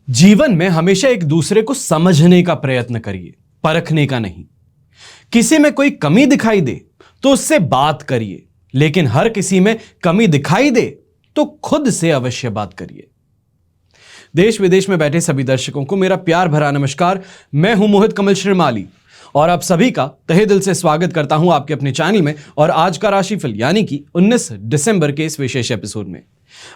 जीवन में हमेशा एक दूसरे को समझने का प्रयत्न करिए, परखने का नहीं। किसी में कोई कमी दिखाई दे तो उससे बात करिए, लेकिन हर किसी में कमी दिखाई दे तो खुद से अवश्य बात करिए। देश विदेश में बैठे सभी दर्शकों को मेरा प्यार भरा नमस्कार। मैं हूं मोहित कमल श्रीमाली और आप सभी का तहे दिल से स्वागत करता हूं आपके अपने चैनल में और आज का राशिफल यानी कि 19 दिसंबर के इस विशेष एपिसोड में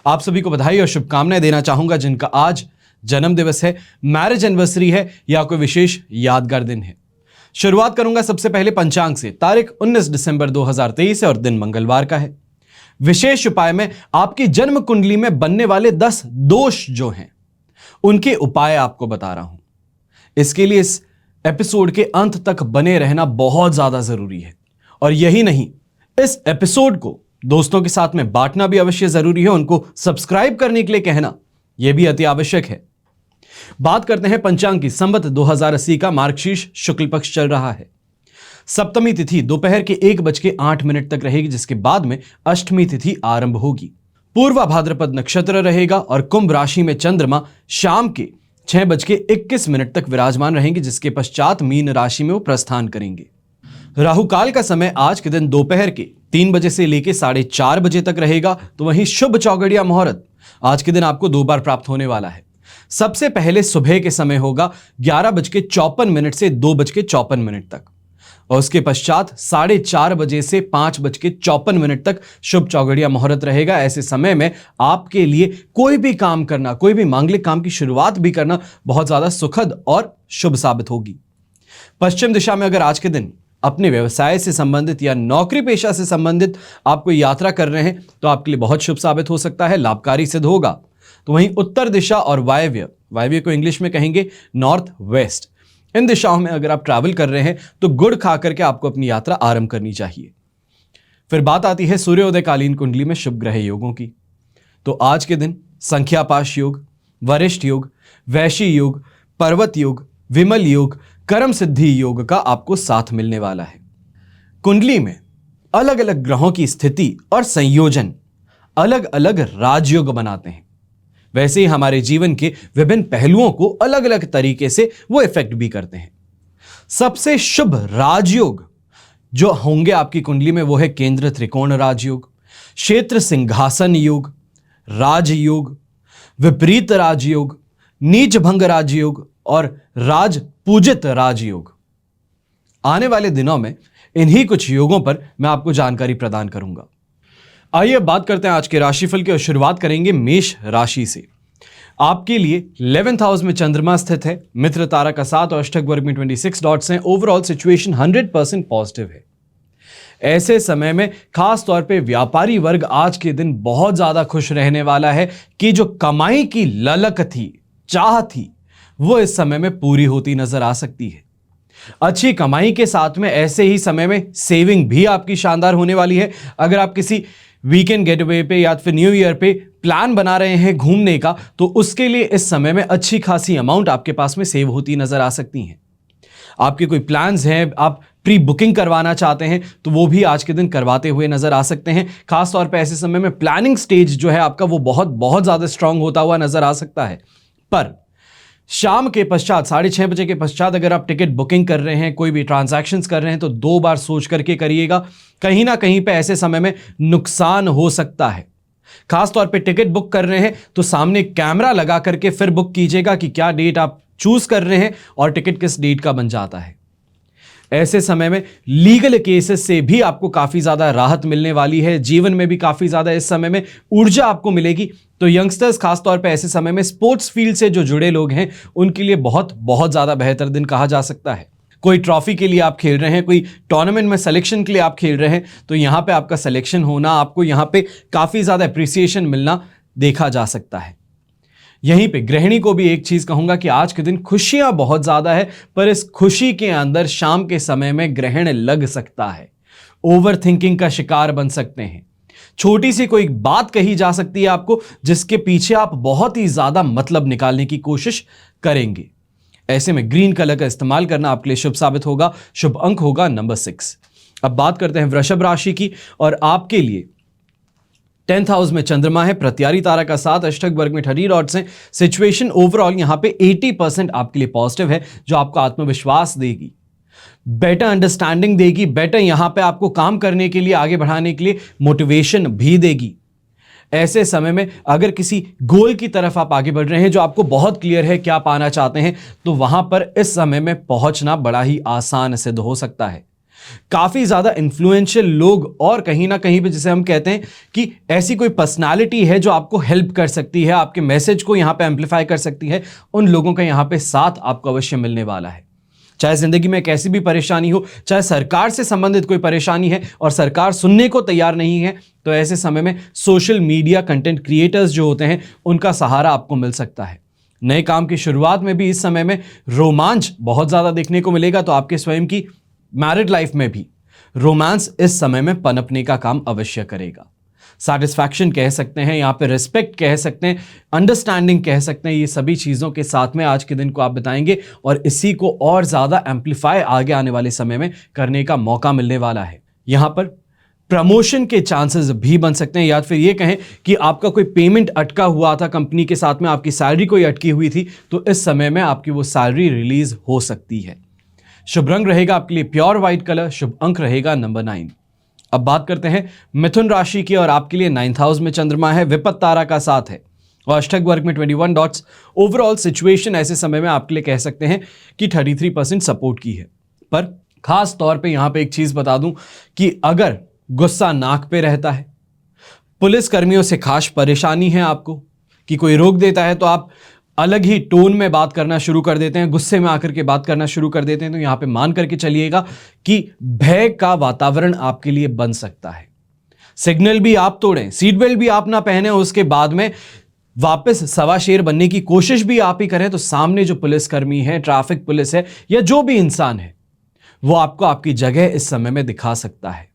आप सभी को बधाई और शुभकामनाएं देना चाहूंगा जिनका आज जन्म दिवस है, मैरिज एनिवर्सरी है या कोई विशेष यादगार दिन है। शुरुआत करूंगा सबसे पहले पंचांग से। तारीख 19 दिसंबर 2023 है और दिन मंगलवार का है। विशेष उपाय में आपकी जन्म कुंडली में बनने वाले 10 दोष जो हैं उनके उपाय आपको बता रहा हूं। इसके लिए इस एपिसोड के अंत तक बने रहना बहुत ज्यादा जरूरी है और यही नहीं, इस एपिसोड को दोस्तों के साथ में बांटना भी अवश्य जरूरी है। उनको सब्सक्राइब करने के लिए कहना यह भी अति आवश्यक है। बात करते हैं पंचांग की। संवत 2080 का मार्गशीर्ष शुक्ल पक्ष चल रहा है। सप्तमी तिथि दोपहर के 1:08 तक रहेगी, जिसके बाद में अष्टमी तिथि आरंभ होगी। पूर्वा भाद्रपद नक्षत्र रहेगा और कुंभ राशि में चंद्रमा शाम के 6:21 तक विराजमान रहेंगे, जिसके पश्चात मीन राशि में वो प्रस्थान करेंगे। राहु काल का समय आज के दिन दोपहर के 3 बजे से लेकर 4:30 बजे तक रहेगा। तो वहीं शुभ चौगड़िया मुहूर्त आज के दिन आपको 2 बार प्राप्त होने वाला है। सबसे पहले सुबह के समय होगा 11:54 से 2:54 तक और उसके पश्चात 4:30 बजे से 5:54 तक शुभ चौगड़िया मुहूर्त रहेगा। ऐसे समय में आपके लिए कोई भी काम करना, कोई भी मांगलिक काम की शुरुआत भी करना बहुत ज्यादा सुखद और शुभ साबित होगी। पश्चिम दिशा में अगर आज के दिन अपने व्यवसाय से संबंधित या नौकरी पेशा से संबंधित आप कोई यात्रा कर रहे हैं तो आपके लिए बहुत शुभ साबित हो सकता है, लाभकारी सिद्ध होगा। तो वहीं उत्तर दिशा और वायव्य को इंग्लिश में कहेंगे नॉर्थ वेस्ट, इन दिशाओं में अगर आप ट्रैवल कर रहे हैं तो गुड़ खा करके आपको अपनी यात्रा आरंभ करनी चाहिए। फिर बात आती है सूर्योदयकालीन कुंडली में शुभ ग्रह योगों की। तो आज के दिन संख्यापाश योग, वरिष्ठ योग, वैशी योग, पर्वत योग, विमल योग, कर्म सिद्धि योग का आपको साथ मिलने वाला है। कुंडली में अलग अलग ग्रहों की स्थिति और संयोजन अलग अलग राजयोग बनाते हैं। वैसे ही हमारे जीवन के विभिन्न पहलुओं को अलग अलग तरीके से वो इफेक्ट भी करते हैं। सबसे शुभ राजयोग जो होंगे आपकी कुंडली में वो है केंद्र त्रिकोण राजयोग, क्षेत्र सिंहासन योग, राजयोग, विपरीत राजयोग, नीच भंग राजयोग और राज पूजित राजयोग। आने वाले दिनों में इन्हीं कुछ योगों पर मैं आपको जानकारी प्रदान करूंगा। आइए बात करते हैं आज के राशिफल की और शुरुआत करेंगे मेष राशि से। आपके लिए 11th हाउस में चंद्रमा स्थित है। मित्र तारा का 7 और अष्टक वर्ग में 26 डॉट्स हैं। ओवरऑल सिचुएशन 100% पॉजिटिव है। ऐसे समय में खास तौर पे व्यापारी वर्ग आज के दिन बहुत ज्यादा खुश रहने वाला है कि जो कमाई की ललक थी, चाह थी, वो इस समय में पूरी होती नजर आ सकती है। अच्छी कमाई के साथ में ऐसे ही समय में सेविंग भी आपकी शानदार होने वाली है। अगर आप किसी वीकेंड गेटवे पे या फिर न्यू ईयर पे प्लान बना रहे हैं घूमने का तो उसके लिए इस समय में अच्छी खासी अमाउंट आपके पास में सेव होती नजर आ सकती हैं। आपके कोई प्लान्स हैं, आप प्री बुकिंग करवाना चाहते हैं तो वो भी आज के दिन करवाते हुए नजर आ सकते हैं। खास तौर पे ऐसे समय में प्लानिंग स्टेज जो है आपका वो बहुत ज्यादा स्ट्रांग होता हुआ नजर आ सकता है। पर शाम के पश्चात 6:30 बजे के पश्चात अगर आप टिकट बुकिंग कर रहे हैं, कोई भी ट्रांजैक्शंस कर रहे हैं तो 2 बार सोच करके करिएगा। कहीं ना कहीं पे ऐसे समय में नुकसान हो सकता है। खास तौर पे टिकट बुक कर रहे हैं तो सामने कैमरा लगा करके फिर बुक कीजिएगा कि क्या डेट आप चूज कर रहे हैं और टिकट किस डेट का बन जाता है। ऐसे समय में लीगल केसेस से भी आपको काफी ज्यादा राहत मिलने वाली है। जीवन में भी काफी ज्यादा इस समय में ऊर्जा आपको मिलेगी। तो यंगस्टर्स खास तौर पे ऐसे समय में स्पोर्ट्स फील्ड से जो जुड़े लोग हैं उनके लिए बहुत ज्यादा बेहतर दिन कहा जा सकता है। कोई ट्रॉफी के लिए आप खेल रहे हैं, कोई टूर्नामेंट में सिलेक्शन के लिए आप खेल रहे हैं तो यहां पे आपका सिलेक्शन होना, आपको यहां पे काफी ज्यादा अप्रिसिएशन मिलना देखा जा सकता है। यहीं पे गृहिणी को भी एक चीज कहूंगा कि आज के दिन खुशियां बहुत ज्यादा है, पर इस खुशी के अंदर शाम के समय में ग्रहण लग सकता है। ओवर थिंकिंग का शिकार बन सकते हैं। छोटी सी कोई बात कही जा सकती है आपको जिसके पीछे आप बहुत ही ज्यादा मतलब निकालने की कोशिश करेंगे। ऐसे में ग्रीन कलर का इस्तेमाल करना आपके लिए शुभ साबित होगा। शुभ अंक होगा नंबर 6। अब बात करते हैं वृषभ राशि की और आपके लिए 10th हाउस में चंद्रमा है, प्रत्यारी तारा का साथ, अष्टक वर्ग में 30 डॉट्स हैं। सिचुएशन ओवरऑल यहां पे 80% आपके लिए पॉजिटिव है, जो आपको आत्मविश्वास देगी, बेटर अंडरस्टैंडिंग देगी, बेटर यहां पे आपको काम करने के लिए, आगे बढ़ाने के लिए मोटिवेशन भी देगी। ऐसे समय में अगर किसी गोल की तरफ आप आगे बढ़ रहे हैं जो आपको बहुत क्लियर है क्या पाना चाहते हैं, तो वहां पर इस समय में पहुंचना बड़ा ही आसान सिद्ध हो सकता है। काफी ज्यादा इन्फ्लुएंशियल लोग और कहीं ना कहीं पे जिसे हम कहते हैं कि ऐसी कोई पर्सनालिटी है जो आपको हेल्प कर सकती है, आपके मैसेज को यहां पे एम्पलीफाई कर सकती है, उन लोगों का यहां पे साथ आपको अवश्य मिलने वाला है। चाहे जिंदगी में कैसी भी परेशानी हो, चाहे सरकार से संबंधित कोई परेशानी है और सरकार सुनने को तैयार नहीं है, तो ऐसे समय में सोशल मीडिया कंटेंट क्रिएटर्स जो होते हैं उनका सहारा आपको मिल सकता है। नए काम की शुरुआत में भी इस समय में रोमांच बहुत ज्यादा देखने को मिलेगा, तो आपके स्वयं की मैरिड लाइफ में भी रोमांस इस समय में पनपने का काम अवश्य करेगा। सैटिस्फैक्शन कह सकते हैं, यहां पे रिस्पेक्ट कह सकते हैं, अंडरस्टैंडिंग कह सकते हैं, ये सभी चीजों के साथ में आज के दिन को आप बिताएंगे और इसी को और ज्यादा एम्पलीफाई आगे आने वाले समय में करने का मौका मिलने वाला है। यहां पर प्रमोशन के चांसेस भी बन सकते हैं, या फिर ये कहें कि आपका कोई पेमेंट अटका हुआ था कंपनी के साथ में, आपकी सैलरी कोई अटकी हुई थी, तो इस समय में आपकी वो सैलरी रिलीज हो सकती है। शुभ रंग रहेगा आपके लिए प्योर व्हाइट कलर, शुभ अंक रहेगा नंबर 9। अब बात करते हैं मिथुन राशि की, और आपके लिए 9th हाउस में चंद्रमा है, विपत तारा का साथ है और अष्टक वर्ग में 21 डॉट्स। ओवरऑल सिचुएशन ऐसे समय में आपके लिए कह सकते हैं कि 33% सपोर्ट की है। पर खास तौर पे यहां पे एक चीज बता दूं कि अगर गुस्सा नाक पे रहता है, पुलिस कर्मियों से खास परेशानी है आपको कि कोई रोक देता है तो आप अलग ही टोन में बात करना शुरू कर देते हैं, गुस्से में आकर के बात करना शुरू कर देते हैं, तो यहां पे मान करके चलिएगा कि भय का वातावरण आपके लिए बन सकता है। सिग्नल भी आप तोड़ें, सीट बेल्ट भी आप ना पहने, उसके बाद में वापस सवा शेर बनने की कोशिश भी आप ही करें, तो सामने जो पुलिसकर्मी है, ट्रैफिक पुलिस है या जो भी इंसान है, वो आपको आपकी जगह इस समय में दिखा सकता है।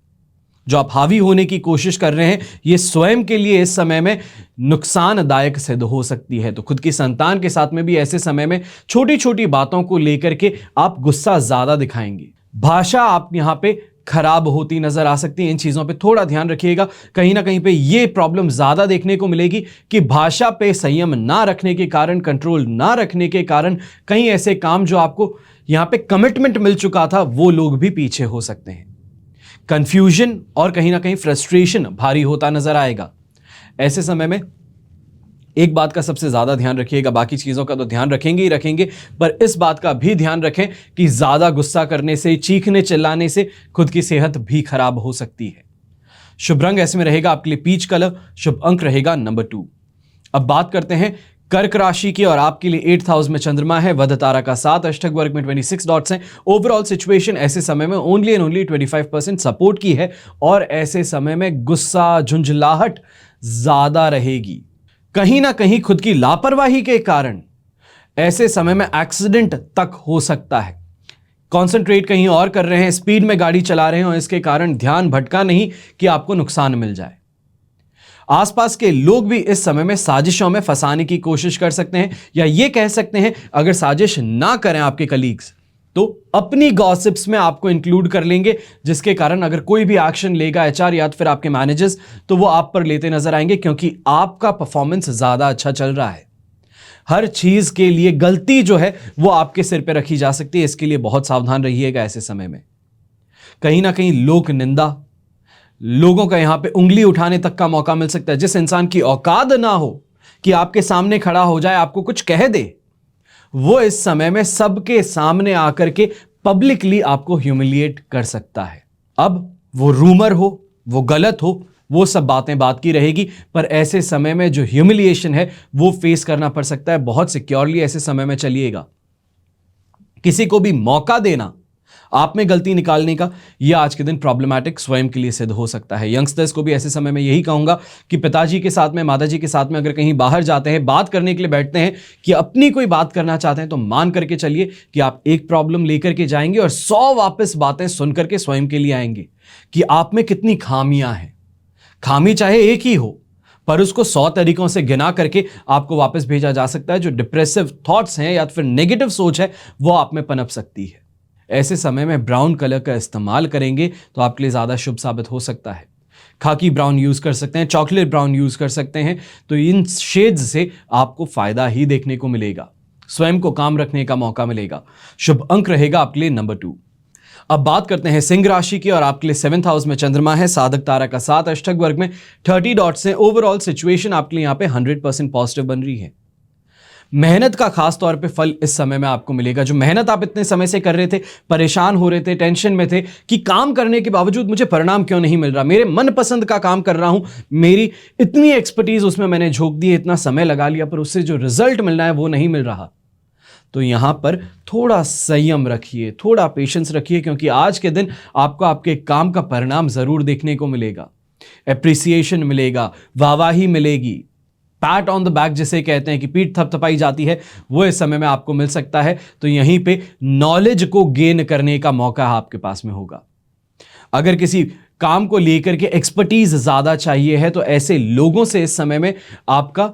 जो आप हावी होने की कोशिश कर रहे हैं, ये स्वयं के लिए इस समय में नुकसानदायक सिद्ध हो सकती है। तो खुद की संतान के साथ में भी ऐसे समय में छोटी छोटी बातों को लेकर के आप गुस्सा ज्यादा दिखाएंगे। भाषा आप यहां पे खराब होती नजर आ सकती है, इन चीजों पे थोड़ा ध्यान रखिएगा। कहीं ना कहीं पे ये प्रॉब्लम ज्यादा देखने को मिलेगी कि भाषा पे संयम ना रखने के कारण, कंट्रोल ना रखने के कारण कई ऐसे काम जो आपको यहां पे कमिटमेंट मिल चुका था, वो लोग भी पीछे हो सकते हैं। कंफ्यूजन और कहीं ना कहीं फ्रस्ट्रेशन भारी होता नजर आएगा। ऐसे समय में एक बात का सबसे ज्यादा ध्यान रखिएगा, बाकी चीजों का तो ध्यान रखेंगे ही रखेंगे, पर इस बात का भी ध्यान रखें कि ज्यादा गुस्सा करने से, चीखने चिल्लाने से खुद की सेहत भी खराब हो सकती है। शुभ रंग ऐसे में रहेगा आपके लिए पीच कलर, शुभ अंक रहेगा नंबर 2। अब बात करते हैं कर्क राशि की, और आपके लिए 8th हाउस में चंद्रमा है, वध तारा का साथ, अष्टक वर्ग में 26 डॉट्स हैं। ओवरऑल सिचुएशन ऐसे समय में ओनली एंड ओनली 25% सपोर्ट की है, और ऐसे समय में गुस्सा, झुंझलाहट ज्यादा रहेगी। कहीं ना कहीं खुद की लापरवाही के कारण ऐसे समय में एक्सीडेंट तक हो सकता है। कॉन्सेंट्रेट कहीं और कर रहे हैं, स्पीड में गाड़ी चला रहे हैं और इसके कारण ध्यान भटका नहीं कि आपको नुकसान मिल जाए। आसपास के लोग भी इस समय में साजिशों में फंसाने की कोशिश कर सकते हैं, या ये कह सकते हैं अगर साजिश ना करें आपके कलीग्स तो अपनी गॉसिप्स में आपको इंक्लूड कर लेंगे, जिसके कारण अगर कोई भी एक्शन लेगा एचआर या फिर आपके मैनेजर्स, तो वो आप पर लेते नजर आएंगे, क्योंकि आपका परफॉर्मेंस ज्यादा अच्छा चल रहा है। हर चीज के लिए गलती जो है वो आपके सिर पे रखी जा सकती है, इसके लिए बहुत सावधान रहिएगा। ऐसे समय में कहीं ना कहीं लोक निंदा, लोगों का यहां पे उंगली उठाने तक का मौका मिल सकता है। जिस इंसान की औकात ना हो कि आपके सामने खड़ा हो जाए, आपको कुछ कह दे, वो इस समय में सबके सामने आकर के पब्लिकली आपको ह्यूमिलिएट कर सकता है। अब वो रूमर हो, वो गलत हो, वो सब बातें बात की रहेगी, पर ऐसे समय में जो ह्यूमिलिएशन है वो फेस करना पड़ सकता है। बहुत सिक्योरली ऐसे समय में चलिएगा। किसी को भी मौका देना आप में गलती निकालने का, यह आज के दिन प्रॉब्लमैटिक स्वयं के लिए सिद्ध हो सकता है। यंगस्टर्स को भी ऐसे समय में यही कहूंगा कि पिताजी के साथ में, माताजी के साथ में अगर कहीं बाहर जाते हैं, बात करने के लिए बैठते हैं, कि अपनी कोई बात करना चाहते हैं, तो मान करके चलिए कि आप एक प्रॉब्लम लेकर के जाएंगे और 100 वापस बातें सुन करके स्वयं के लिए आएंगे कि आप में कितनी खामियां हैं। खामी चाहे एक ही हो, पर उसको 100 तरीकों से गिना करके आपको वापस भेजा जा सकता है। जो डिप्रेसिव थॉट्स हैं या फिर नेगेटिव सोच है, वो आप में पनप सकती है। ऐसे समय में ब्राउन कलर का इस्तेमाल करेंगे तो आपके लिए ज्यादा शुभ साबित हो सकता है। खाकी ब्राउन यूज कर सकते हैं, चॉकलेट ब्राउन यूज कर सकते हैं। तो इन शेड्स से आपको फायदा ही देखने को मिलेगा, स्वयं को काम रखने का मौका मिलेगा। शुभ अंक रहेगा आपके लिए नंबर 2। अब बात करते हैं सिंह राशि की, और आपके लिए 7th हाउस में चंद्रमा है, साधक तारा का 7, अष्टक वर्ग में 30 डॉट्स हैं। ओवरऑल सिचुएशन आपके लिए यहां पे 100% पॉजिटिव बन रही है। मेहनत का खास तौर पे फल इस समय में आपको मिलेगा। जो मेहनत आप इतने समय से कर रहे थे, परेशान हो रहे थे, टेंशन में थे कि काम करने के बावजूद मुझे परिणाम क्यों नहीं मिल रहा, मेरे मनपसंद का काम कर रहा हूं, मेरी इतनी एक्सपर्टीज उसमें मैंने झोंक दी, इतना समय लगा लिया, पर उससे जो रिजल्ट मिलना है वो नहीं मिल रहा। तो यहां पर थोड़ा संयम रखिए, थोड़ा पेशेंस रखिए, क्योंकि आज के दिन आपको आपके काम का परिणाम जरूर देखने को मिलेगा। एप्रिसिएशन मिलेगा, वाहवाही मिलेगी, पैट ऑन द बैक जिसे कहते हैं कि पीठ थपथपाई जाती है, वो इस समय में आपको मिल सकता है। तो यहीं पे नॉलेज को गेन करने का मौका आपके पास में होगा। अगर किसी काम को लेकर के एक्सपर्टीज ज्यादा चाहिए है तो ऐसे लोगों से इस समय में आपका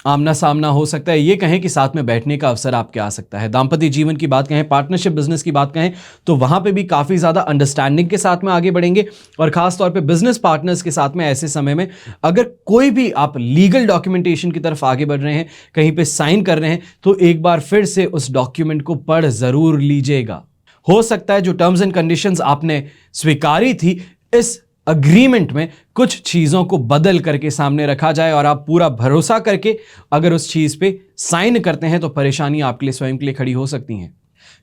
आमना सामना हो सकता है। ये कहें कि साथ में बैठने का अवसर आपके आ सकता है। दांपत्य जीवन की बात कहें, पार्टनरशिप बिजनेस की बात कहें, तो वहां पे भी काफी ज्यादा अंडरस्टैंडिंग के साथ में आगे बढ़ेंगे। और खास तौर पे बिजनेस पार्टनर्स के साथ में ऐसे समय में अगर कोई भी आप लीगल डॉक्यूमेंटेशन की तरफ आगे बढ़ रहे हैं, कहीं पे साइन कर रहे हैं, तो एक बार फिर से उस डॉक्यूमेंट को पढ़ जरूर लीजिएगा। हो सकता है जो टर्म्स एंड कंडीशंस आपने स्वीकारी थी, इस अग्रीमेंट में कुछ चीजों को बदल करके सामने रखा जाए और आप पूरा भरोसा करके अगर उस चीज पे साइन करते हैं तो परेशानी आपके लिए स्वयं के लिए खड़ी हो सकती हैं।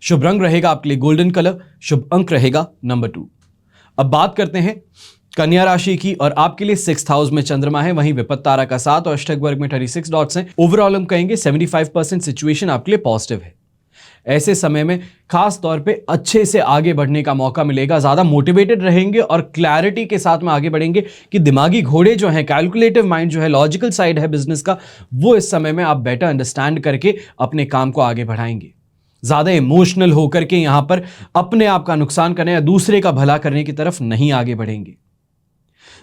शुभ रंग रहेगा आपके लिए गोल्डन कलर, शुभ अंक रहेगा नंबर 2। अब बात करते हैं कन्या राशि की, और आपके लिए 6th हाउस में चंद्रमा है, वहीं विपत्त तारा का 7 और अष्टक वर्ग में 36 डॉट्स हैं। ओवरऑल हम कहेंगे 75% सिचुएशन आपके लिए पॉजिटिव है। ऐसे समय में खास तौर पे अच्छे से आगे बढ़ने का मौका मिलेगा, ज्यादा मोटिवेटेड रहेंगे और क्लैरिटी के साथ में आगे बढ़ेंगे कि दिमागी घोड़े जो हैं, कैलकुलेटिव माइंड जो है, लॉजिकल साइड है बिजनेस का, वो इस समय में आप बेटर अंडरस्टैंड करके अपने काम को आगे बढ़ाएंगे। ज्यादा इमोशनल होकर के यहां पर अपने आप का नुकसान करने या दूसरे का भला करने की तरफ नहीं आगे बढ़ेंगे।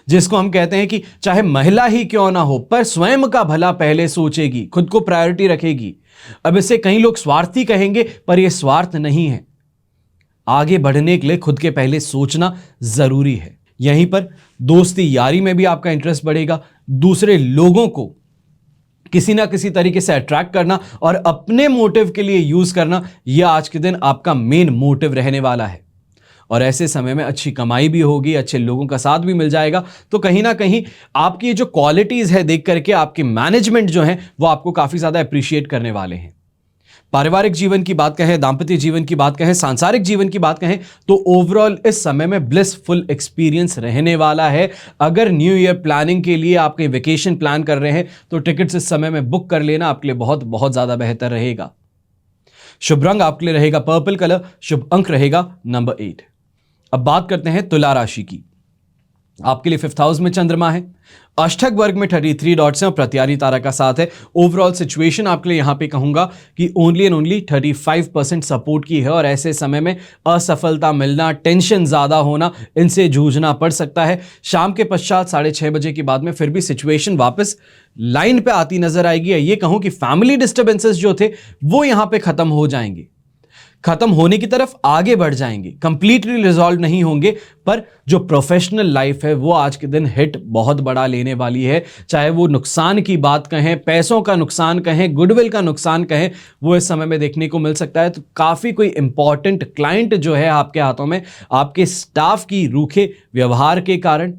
जिसको हम कहते हैं कि चाहे महिला ही क्यों ना हो, पर स्वयं का भला पहले सोचेगी, खुद को प्रायोरिटी रखेगी। अब इसे कई लोग स्वार्थी कहेंगे, पर यह स्वार्थ नहीं है। आगे बढ़ने के लिए खुद के पहले सोचना जरूरी है। यहीं पर दोस्ती यारी में भी आपका इंटरेस्ट बढ़ेगा। दूसरे लोगों को किसी ना किसी तरीके से अट्रैक्ट करना और अपने मोटिव के लिए यूज करना, यह आज के दिन आपका मेन मोटिव रहने वाला है। और ऐसे समय में अच्छी कमाई भी होगी, अच्छे लोगों का साथ भी मिल जाएगा। तो कहीं ना कहीं आपकी जो क्वालिटीज है देख करके आपकी मैनेजमेंट जो है वो आपको काफी ज्यादा अप्रिशिएट करने वाले हैं। पारिवारिक जीवन की बात कहें, दांपत्य जीवन की बात कहें, सांसारिक जीवन की बात कहें, तो ओवरऑल इस समय में ब्लिसफुल एक्सपीरियंस रहने वाला है। अगर न्यू ईयर प्लानिंग के लिए आप कहीं वेकेशन प्लान कर रहे हैं तो टिकट्स इस समय में बुक कर लेना आपके लिए बहुत बहुत ज्यादा बेहतर रहेगा। शुभ रंग आपके लिए रहेगा पर्पल कलर, शुभ अंक रहेगा नंबर 8। अब बात करते हैं तुला राशि की। आपके लिए 5th हाउस में चंद्रमा है, अष्टक वर्ग में 33 डॉट्स हैं और प्रत्यारी तारा का 7 है। ओवरऑल सिचुएशन आपके लिए यहां पे कहूंगा कि ओनली एंड ओनली 35% सपोर्ट की है। और ऐसे समय में असफलता मिलना, टेंशन ज्यादा होना, इनसे जूझना पड़ सकता है। शाम के पश्चात 6:30 बजे के बाद में फिर भी सिचुएशन वापस लाइन पे आती नजर आएगी। ये कहूं कि फैमिली डिस्टर्बेंसेस जो थे वो यहां पे खत्म हो जाएंगे, खत्म होने की तरफ आगे बढ़ जाएंगे, कंप्लीटली रिजॉल्व नहीं होंगे, पर जो प्रोफेशनल लाइफ है वो आज के दिन हिट बहुत बड़ा लेने वाली है। चाहे वो नुकसान की बात कहें, पैसों का नुकसान कहें, गुडविल का नुकसान कहें, वो इस समय में देखने को मिल सकता है। तो काफी कोई इंपॉर्टेंट क्लाइंट जो है आपके हाथों में, आपके स्टाफ की रूखे व्यवहार के कारण,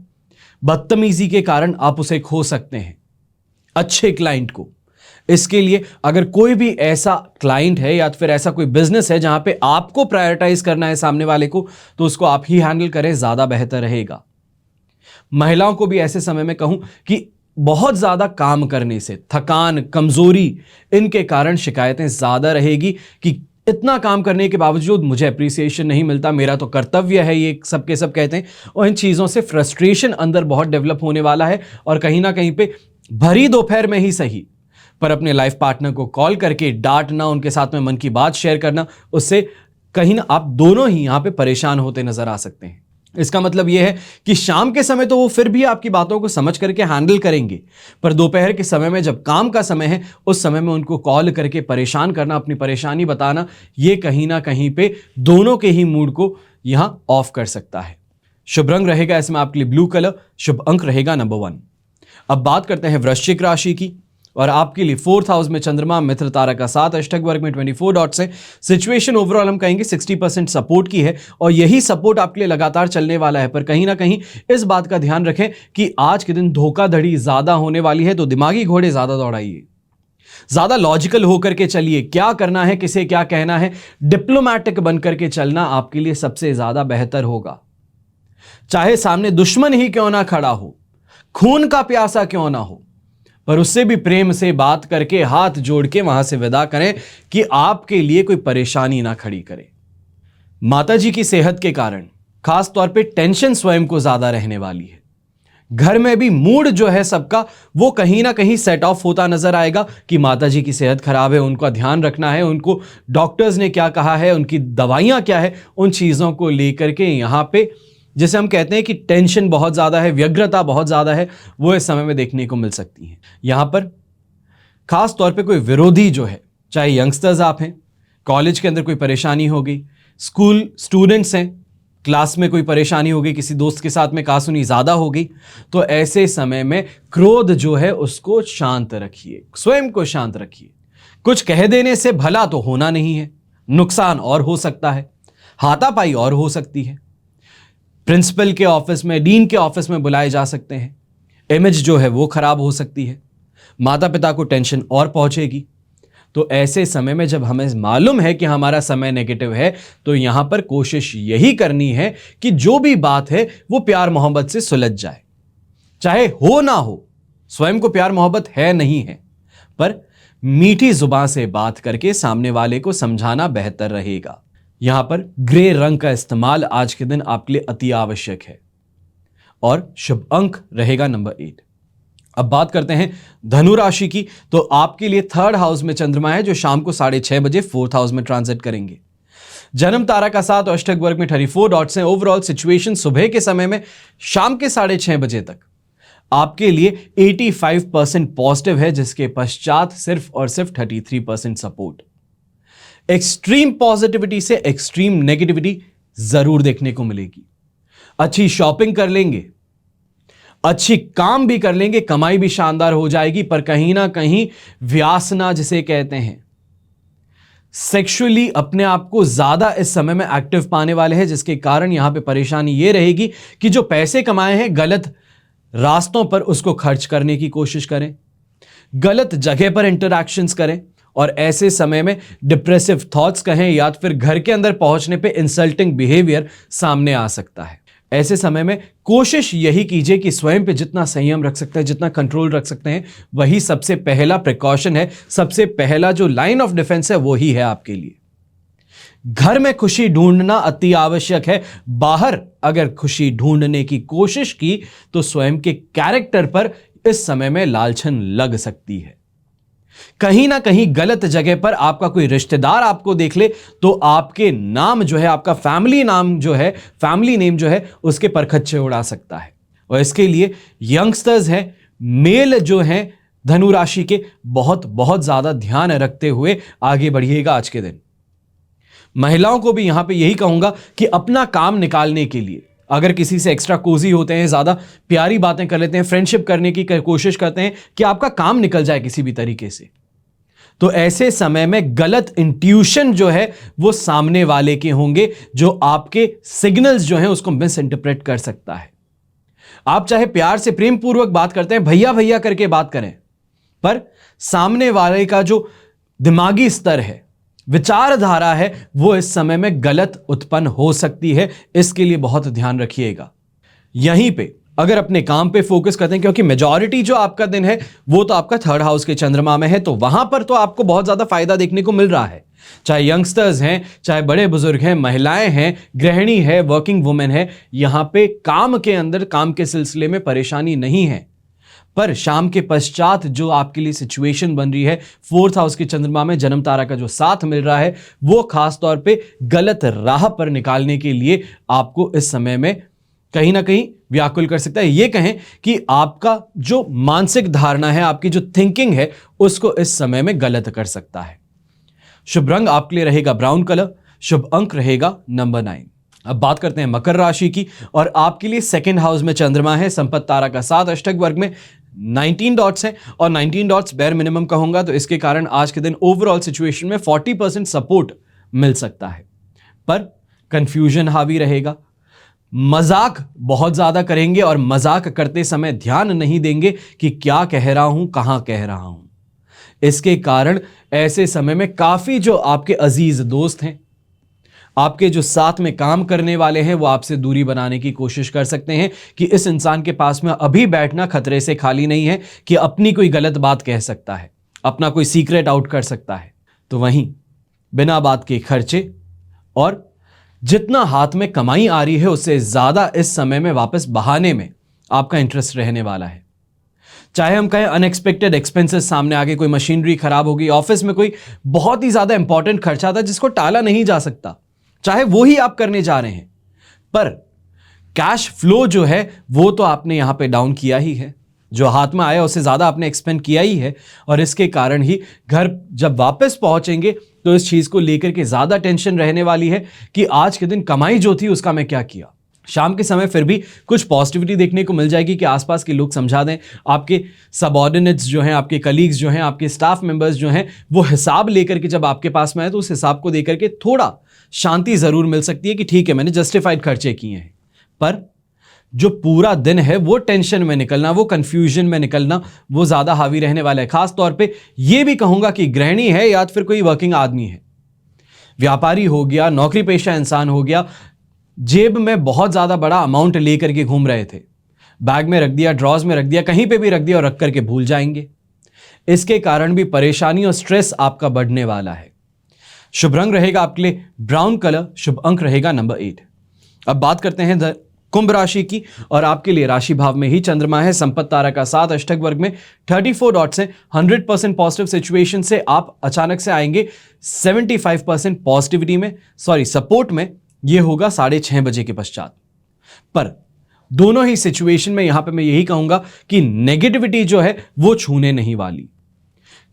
बदतमीजी के कारण आप उसे खो सकते हैं, अच्छे क्लाइंट को। इसके लिए अगर कोई भी ऐसा क्लाइंट है या फिर ऐसा कोई बिजनेस है जहां पे आपको प्रायोरिटाइज करना है सामने वाले को, तो उसको आप ही हैंडल करें, ज्यादा बेहतर रहेगा। महिलाओं को भी ऐसे समय में कहूं कि बहुत ज्यादा काम करने से थकान, कमजोरी, इनके कारण शिकायतें ज्यादा रहेगी कि इतना काम करने के बावजूद मुझे अप्रिसिएशन नहीं मिलता, मेरा तो कर्तव्य है, ये सबके सब कहते हैं। और इन चीजों से फ्रस्ट्रेशन अंदर बहुत डेवलप होने वाला है। और कहीं ना कहीं पे भरी दोपहर में ही सही, पर अपने लाइफ पार्टनर को कॉल करके डांटना, उनके साथ में मन की बात शेयर करना, उससे कहीं ना आप दोनों ही यहां पे परेशान होते नजर आ सकते हैं। इसका मतलब यह है कि शाम के समय तो वो फिर भी आपकी बातों को समझ करके हैंडल करेंगे, पर दोपहर के समय में जब काम का समय है, उस समय में उनको कॉल करके परेशान करना, अपनी परेशानी बताना, ये कहीं ना कहीं पे दोनों के ही मूड को यहां ऑफ कर सकता है। शुभ रंग रहेगा इसमें आपके लिए ब्लू कलर, शुभ अंक रहेगा नंबर 1। अब बात करते हैं वृश्चिक राशि की, और आपके लिए 4th हाउस में चंद्रमा, मित्र तारा का साथ, अष्टक वर्ग में 24 डॉट्स है। सिचुएशन ओवरऑल हम कहेंगे 60% सपोर्ट की है, और यही सपोर्ट आपके लिए लगातार चलने वाला है। पर कहीं ना कहीं इस बात का ध्यान रखें कि आज के दिन धोखाधड़ी ज्यादा होने वाली है, तो दिमागी घोड़े ज्यादा दौड़ाइए, ज्यादा लॉजिकल होकर के चलिए, क्या करना है, किसे क्या कहना है, डिप्लोमैटिक बनकर के चलना आपके लिए सबसे ज्यादा बेहतर होगा। चाहे सामने दुश्मन ही क्यों ना खड़ा हो, खून का प्यासा क्यों ना हो, पर उससे भी प्रेम से बात करके हाथ जोड़ के वहां से विदा करें कि आपके लिए कोई परेशानी ना खड़ी करे। माताजी की सेहत के कारण खास तौर पे टेंशन स्वयं को ज्यादा रहने वाली है। घर में भी मूड जो है सबका वो कहीं ना कहीं सेट ऑफ होता नजर आएगा कि माताजी की सेहत खराब है, उनका ध्यान रखना है, उनको डॉक्टर्स ने क्या कहा है, उनकी दवाइयां क्या है, उन चीजों को लेकर के यहां पे जैसे हम कहते हैं कि टेंशन बहुत ज्यादा है, व्यग्रता बहुत ज्यादा है, वो इस समय में देखने को मिल सकती है। यहां पर खास तौर पे कोई विरोधी जो है, चाहे यंगस्टर्स आप हैं, कॉलेज के अंदर कोई परेशानी हो गई, स्कूल स्टूडेंट्स हैं, क्लास में कोई परेशानी हो गई, किसी दोस्त के साथ में कहासुनी ज्यादा हो गई, तो ऐसे समय में क्रोध जो है उसको शांत रखिए, स्वयं को शांत रखिए। कुछ कह देने से भला तो होना नहीं है, नुकसान और हो सकता है, हाथापाई और हो सकती है। प्रिंसिपल के ऑफिस में, डीन के ऑफिस में बुलाए जा सकते हैं, इमेज जो है वो खराब हो सकती है, माता पिता को टेंशन और पहुंचेगी। तो ऐसे समय में जब हमें मालूम है कि हमारा समय नेगेटिव है, तो यहां पर कोशिश यही करनी है कि जो भी बात है वो प्यार मोहब्बत से सुलझ जाए, चाहे हो ना हो, स्वयं को प्यार मोहब्बत है नहीं है, पर मीठी जुबान से बात करके सामने वाले को समझाना बेहतर रहेगा। यहां पर ग्रे रंग का इस्तेमाल आज के दिन आपके लिए अति आवश्यक है, और शुभ अंक रहेगा नंबर 8। अब बात करते हैं धनु राशि की, तो आपके लिए 3rd हाउस में चंद्रमा है, जो शाम को 6:30 बजे 4th हाउस में ट्रांजिट करेंगे। जन्म तारा का साथ अष्टक वर्ग में 34 डॉट्स हैं। ओवरऑल सिचुएशन सुबह के समय में शाम के 6:30 बजे तक आपके लिए 85% पॉजिटिव है, जिसके पश्चात सिर्फ और सिर्फ 33% सपोर्ट। एक्सट्रीम पॉजिटिविटी से एक्सट्रीम नेगेटिविटी जरूर देखने को मिलेगी। अच्छी शॉपिंग कर लेंगे, अच्छी काम भी कर लेंगे, कमाई भी शानदार हो जाएगी, पर कहीं ना कहीं व्यासना जिसे कहते हैं, सेक्सुअली अपने आप को ज्यादा इस समय में एक्टिव पाने वाले हैं, जिसके कारण यहां पे परेशानी यह रहेगी कि जो पैसे कमाए हैं गलत रास्तों पर उसको खर्च करने की कोशिश करें, गलत जगह पर इंटरैक्शंस करें, और ऐसे समय में डिप्रेसिव थॉट्स कहें या फिर घर के अंदर पहुंचने पे इंसल्टिंग बिहेवियर सामने आ सकता है। ऐसे समय में कोशिश यही कीजिए कि स्वयं पे जितना संयम रख सकते हैं, जितना कंट्रोल रख सकते हैं, वही सबसे पहला प्रिकॉशन है, सबसे पहला जो लाइन ऑफ डिफेंस है वही है आपके लिए। घर में खुशी ढूंढना अति आवश्यक है, बाहर अगर खुशी ढूंढने की कोशिश की तो स्वयं के कैरेक्टर पर इस समय में लालछन लग सकती है। कहीं ना कहीं गलत जगह पर आपका कोई रिश्तेदार आपको देख ले तो आपके नाम जो है, आपका फैमिली नाम जो है, फैमिली नेम जो है, उसके परखच्चे उड़ा सकता है। और इसके लिए यंगस्टर्स हैं, मेल जो हैं धनु राशि के, बहुत बहुत ज्यादा ध्यान रखते हुए आगे बढ़िएगा आज के दिन। महिलाओं को भी यहां पे यही कहूंगा कि अपना काम निकालने के लिए अगर किसी से एक्स्ट्रा कोजी होते हैं, ज्यादा प्यारी बातें कर लेते हैं, फ्रेंडशिप करने की कोशिश करते हैं कि आपका काम निकल जाए किसी भी तरीके से, तो ऐसे समय में गलत इंट्यूशन जो है वो सामने वाले के होंगे, जो आपके सिग्नल्स जो हैं उसको मिस इंटरप्रेट कर सकता है। आप चाहे प्यार से प्रेम पूर्वक बात करते हैं, भैया भैया करके बात करें, पर सामने वाले का जो दिमागी स्तर है, विचारधारा है, वो इस समय में गलत उत्पन्न हो सकती है। इसके लिए बहुत ध्यान रखिएगा। यहीं पे अगर अपने काम पे फोकस करते हैं, क्योंकि मेजॉरिटी जो आपका दिन है वो तो आपका 3rd हाउस के चंद्रमा में है, तो वहां पर तो आपको बहुत ज्यादा फायदा देखने को मिल रहा है। चाहे यंगस्टर्स हैं, चाहे बड़े बुजुर्ग हैं, महिलाएं हैं, गृहिणी है, वर्किंग वुमेन है, यहां पे काम के अंदर, काम के सिलसिले में परेशानी नहीं है। पर शाम के पश्चात जो आपके लिए सिचुएशन बन रही है, 4th हाउस के चंद्रमा में जन्म तारा का जो साथ मिल रहा है, वो खास तौर पे गलत राह पर निकालने के लिए आपको इस समय में कहीं ना कहीं व्याकुल कर सकता है। ये कहें कि आपका जो मानसिक धारणा है, आपकी जो थिंकिंग है, उसको इस समय में गलत कर सकता है। शुभ रंग आपके लिए रहेगा ब्राउन कलर, शुभ अंक रहेगा नंबर 9। अब बात करते हैं मकर राशि की, और आपके लिए सेकंड हाउस में चंद्रमा है, संपत्ति तारा का 7, अष्टक वर्ग में 19 डॉट्स हैं, और 19 डॉट्स बेयर मिनिमम कहूंगा, तो इसके कारण आज के दिन ओवरऑल सिचुएशन में 40% सपोर्ट मिल सकता है, पर कंफ्यूजन हावी रहेगा। मजाक बहुत ज्यादा करेंगे और मजाक करते समय ध्यान नहीं देंगे कि क्या कह रहा हूं, कहां कह रहा हूं। इसके कारण ऐसे समय में काफी जो आपके अजीज दोस्त हैं, आपके जो साथ में काम करने वाले हैं, वो आपसे दूरी बनाने की कोशिश कर सकते हैं कि इस इंसान के पास में अभी बैठना खतरे से खाली नहीं है कि अपनी कोई गलत बात कह सकता है, अपना कोई सीक्रेट आउट कर सकता है। तो वहीं बिना बात के खर्चे और जितना हाथ में कमाई आ रही है उससे ज्यादा इस समय में वापस बहाने में आपका इंटरेस्ट रहने वाला है। चाहे हम कहें अनएक्सपेक्टेड एक्सपेंसेस सामने आ गए, कोई मशीनरी खराब हो गई, ऑफिस में कोई बहुत ही ज्यादा इंपॉर्टेंट खर्चा था जिसको टाला नहीं जा सकता, चाहे वो ही आप करने जा रहे हैं, पर कैश फ्लो जो है वो तो आपने यहां पे डाउन किया ही है, जो हाथ में आया उससे ज्यादा आपने एक्सपेंड किया ही है, और इसके कारण ही घर जब वापस पहुंचेंगे तो इस चीज को लेकर के ज्यादा टेंशन रहने वाली है कि आज के दिन कमाई जो थी उसका मैं क्या किया। शाम के समय फिर भी कुछ पॉजिटिविटी देखने को मिल जाएगी कि आसपास के लोग समझा दें, आपके सबऑर्डिनेट्स जो हैं, आपके कलीग्स जो हैं, आपके स्टाफ मेंबर्स जो हैं, वो हिसाब लेकर के जब आपके पास में आए तो उस हिसाब को देकर के थोड़ा शांति जरूर मिल सकती है कि ठीक है मैंने जस्टिफाइड खर्चे किए हैं। पर जो पूरा दिन है वो टेंशन में निकलना, वो कंफ्यूजन में निकलना, वो ज्यादा हावी रहने वाला है। खास तौर पे ये भी कहूंगा कि गृहिणी है या फिर कोई वर्किंग आदमी है, व्यापारी हो गया, नौकरी पेशा इंसान हो गया, जेब में बहुत ज्यादा बड़ा अमाउंट लेकर के घूम रहे थे, बैग में रख दिया, ड्रॉज में रख दिया, कहीं पे भी रख दिया और रख करके भूल जाएंगे। इसके कारण भी परेशानी और स्ट्रेस आपका बढ़ने वाला है। शुभ रंग रहेगा आपके लिए ब्राउन कलर, शुभ अंक रहेगा नंबर 8। अब बात करते हैं कुंभ राशि की, और आपके लिए राशि भाव में ही चंद्रमा है, संपत्ति तारा का 7, अष्टक वर्ग में 34 डॉट्स है। 100% पॉजिटिव सिचुएशन से आप अचानक से आएंगे 75% पॉजिटिविटी में, सपोर्ट में। यह होगा 6:30 बजे के पश्चात। पर दोनों ही सिचुएशन में यहां पे मैं यही कहूंगा कि नेगेटिविटी जो है वो छूने नहीं वाली।